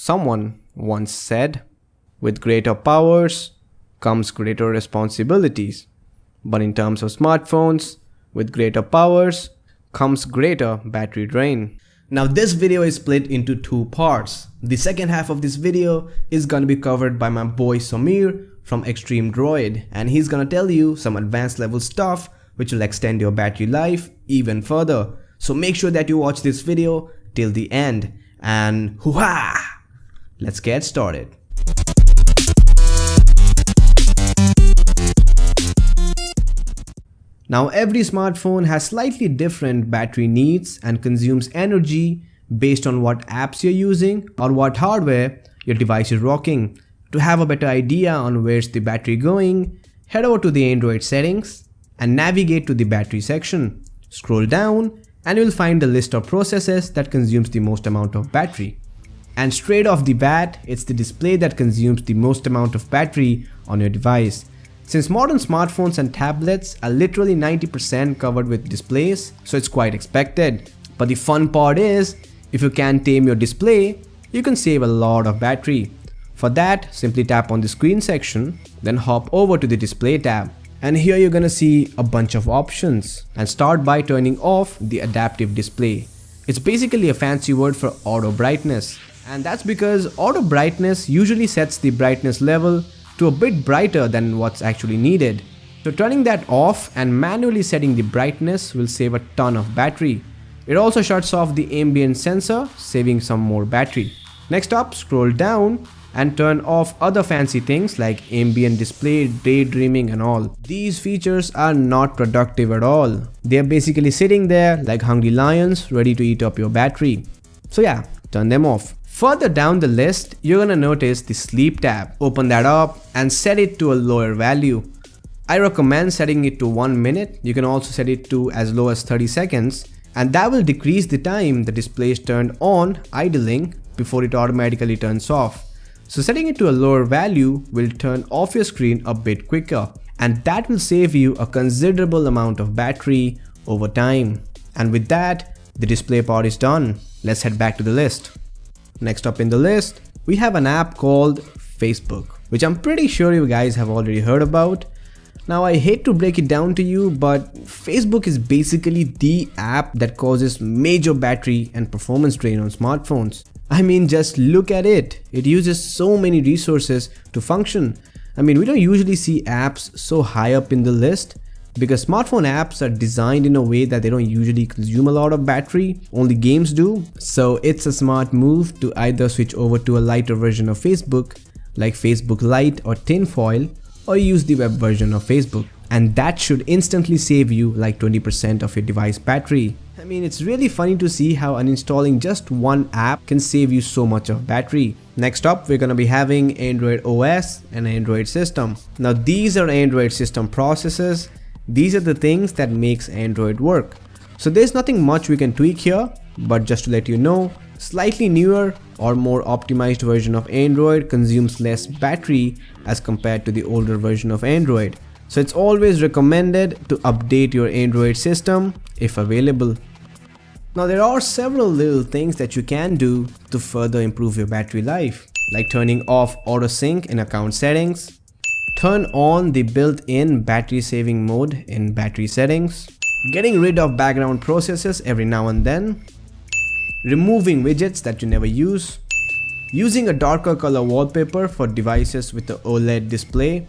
Someone once said, with greater powers comes greater responsibilities. But in terms of smartphones, with greater powers comes greater battery drain. Now this video is split into two parts. The second half of this video is gonna be covered by my boy Samir from Feat.Xtream Droid, and he's gonna tell you some advanced level stuff which will extend your battery life even further. So make sure that you watch this video till the end, and hoo-ha! Let's get started. Now every smartphone has slightly different battery needs and consumes energy based on what apps you're using or what hardware your device is rocking. To have a better idea on where's the battery going, head over to the Android settings and navigate to the battery section. Scroll down and you'll find the list of processes that consumes the most amount of battery. And straight off the bat, it's the display that consumes the most amount of battery on your device. Since modern smartphones and tablets are literally 90% covered with displays, so it's quite expected. But the fun part is, if you can tame your display, you can save a lot of battery. For that, simply tap on the screen section, then hop over to the display tab. And here you're gonna see a bunch of options, and start by turning off the adaptive display. It's basically a fancy word for auto brightness. And that's because auto brightness usually sets the brightness level to a bit brighter than what's actually needed. So turning that off and manually setting the brightness will save a ton of battery. It also shuts off the ambient sensor, saving some more battery. Next up, scroll down and turn off other fancy things like ambient display, daydreaming and all. These features are not productive at all. They are basically sitting there like hungry lions ready to eat up your battery. So yeah, turn them off. Further down the list, you're gonna notice the sleep tab. Open that up and set it to a lower value. I recommend setting it to 1 minute. You can also set it to as low as 30 seconds, and that will decrease the time the display is turned on idling before it automatically turns off. So setting it to a lower value will turn off your screen a bit quicker, and that will save you a considerable amount of battery over time. And with that, the display part is done. Let's head back to the list. Next up in the list, we have an app called Facebook, which I'm pretty sure you guys have already heard about. Now I hate to break it down to you, but Facebook is basically the app that causes major battery and performance drain on smartphones. I mean, just look at it. It uses so many resources to function. I mean, we don't usually see apps so high up in the list, because smartphone apps are designed in a way that they don't usually consume a lot of battery, only games do. So it's a smart move to either switch over to a lighter version of Facebook, like Facebook Lite or Tinfoil, or use the web version of Facebook. And that should instantly save you like 20% of your device battery. I mean, it's really funny to see how uninstalling just one app can save you so much of battery. Next up, we're gonna be having Android OS and Android system. Now these are Android system processes. These are the things that makes Android work. So there's nothing much we can tweak here, but just to let you know, slightly newer or more optimized version of Android consumes less battery as compared to the older version of Android. So it's always recommended to update your Android system if available. Now there are several little things that you can do to further improve your battery life, like turning off auto sync in account settings, turn on the built-in battery saving mode in battery settings, getting rid of background processes every now and then, removing widgets that you never use, using a darker color wallpaper for devices with the OLED display,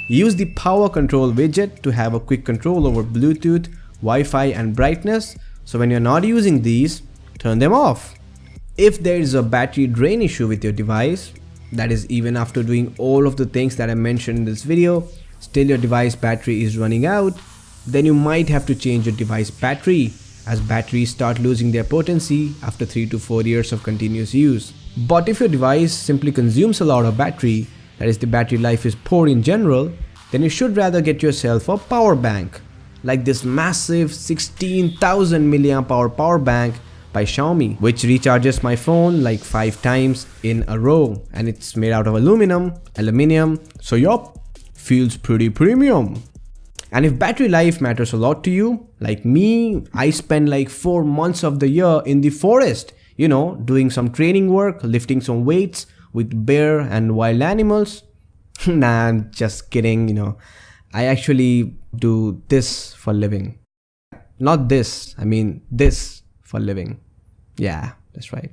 use the power control widget to have a quick control over Bluetooth, Wi-Fi and brightness, so when you're not using these, turn them off. If there is a battery drain issue with your device, that is, even after doing all of the things that I mentioned in this video, still your device battery is running out, then you might have to change your device battery, as batteries start losing their potency after 3 to 4 years of continuous use. But if your device simply consumes a lot of battery, that is, the battery life is poor in general, then you should rather get yourself a power bank, like this massive 16,000 milliamp hour power bank by Xiaomi, which recharges my phone like 5 times in a row, and it's made out of aluminum, so yup, feels pretty premium. And if battery life matters a lot to you, like me, I spend like 4 months of the year in the forest doing some training work, lifting some weights with bear and wild animals. Nah, I'm just kidding, I actually do this for living. Not this, I mean this for living. Yeah, that's right.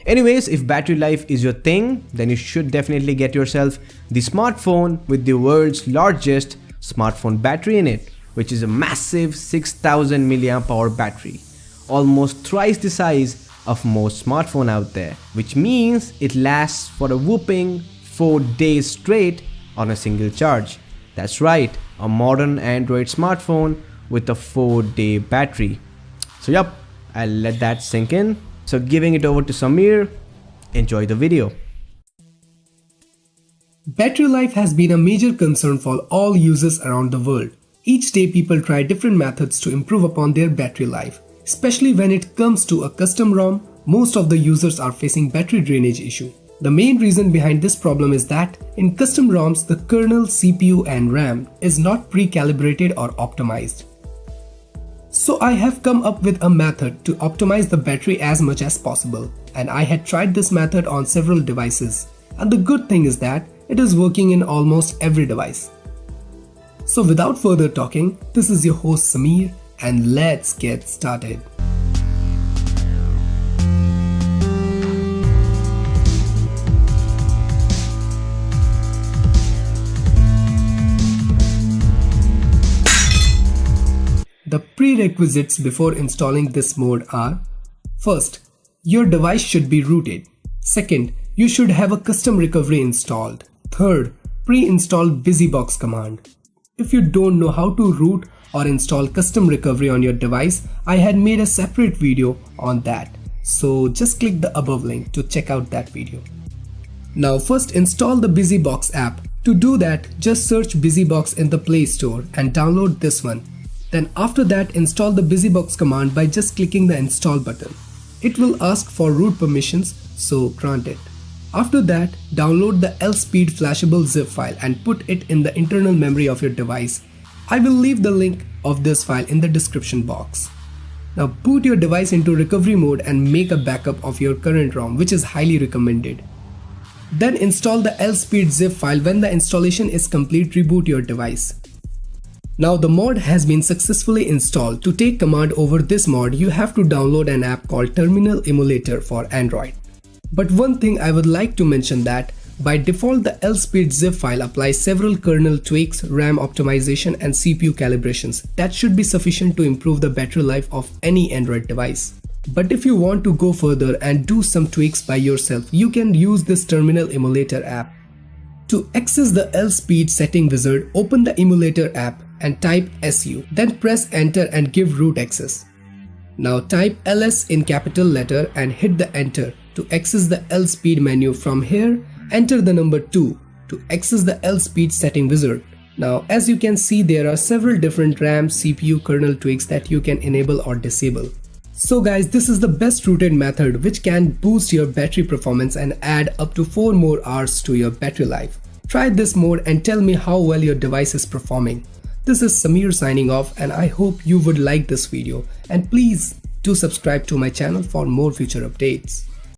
Anyways, if battery life is your thing, then you should definitely get yourself the smartphone with the world's largest smartphone battery in it, which is a massive 6000 mAh battery, almost thrice the size of most smartphones out there, which means it lasts for a whopping 4 days straight on a single charge. That's right, a modern Android smartphone with a 4-day battery. So yep, I'll let that sink in. So giving it over to Samir, enjoy the video. Battery life has been a major concern for all users around the world. Each day people try different methods to improve upon their battery life. Especially when it comes to a custom ROM, most of the users are facing battery drainage issue. The main reason behind this problem is that in custom ROMs, the kernel, CPU and RAM is not pre-calibrated or optimized. So I have come up with a method to optimize the battery as much as possible, and I had tried this method on several devices, and the good thing is that it is working in almost every device. So without further talking, this is your host Samir, and let's get started. The prerequisites before installing this mode are: first, your device should be rooted. Second, you should have a custom recovery installed. Third, pre-install BusyBox command. If you don't know how to root or install custom recovery on your device, I had made a separate video on that. So just click the above link to check out that video. Now first install the BusyBox app. To do that, just search BusyBox in the Play Store and download this one. Then after that, install the BusyBox command by just clicking the install button. It will ask for root permissions, so grant it. After that, download the LSpeed flashable zip file and put it in the internal memory of your device. I will leave the link of this file in the description box. Now boot your device into recovery mode and make a backup of your current ROM, which is highly recommended. Then install the LSpeed zip file. When the installation is complete, reboot your device. Now the mod has been successfully installed. To take command over this mod, you have to download an app called Terminal Emulator for Android. But one thing I would like to mention that by default the LSpeed zip file applies several kernel tweaks, RAM optimization and CPU calibrations. That should be sufficient to improve the battery life of any Android device. But if you want to go further and do some tweaks by yourself, you can use this Terminal Emulator app. To access the LSpeed setting wizard, open the emulator app and type SU, then press enter and give root access. Now type LS in capital letter and hit the enter to access the LSpeed menu. From here, enter the number 2 to access the LSpeed setting wizard. Now as you can see, there are several different RAM, CPU, kernel tweaks that you can enable or disable. So guys, this is the best rooted method which can boost your battery performance and add up to 4 more hours to your battery life. Try this mode and tell me how well your device is performing. This is Samir signing off, and I hope you would like this video, and please do subscribe to my channel for more future updates.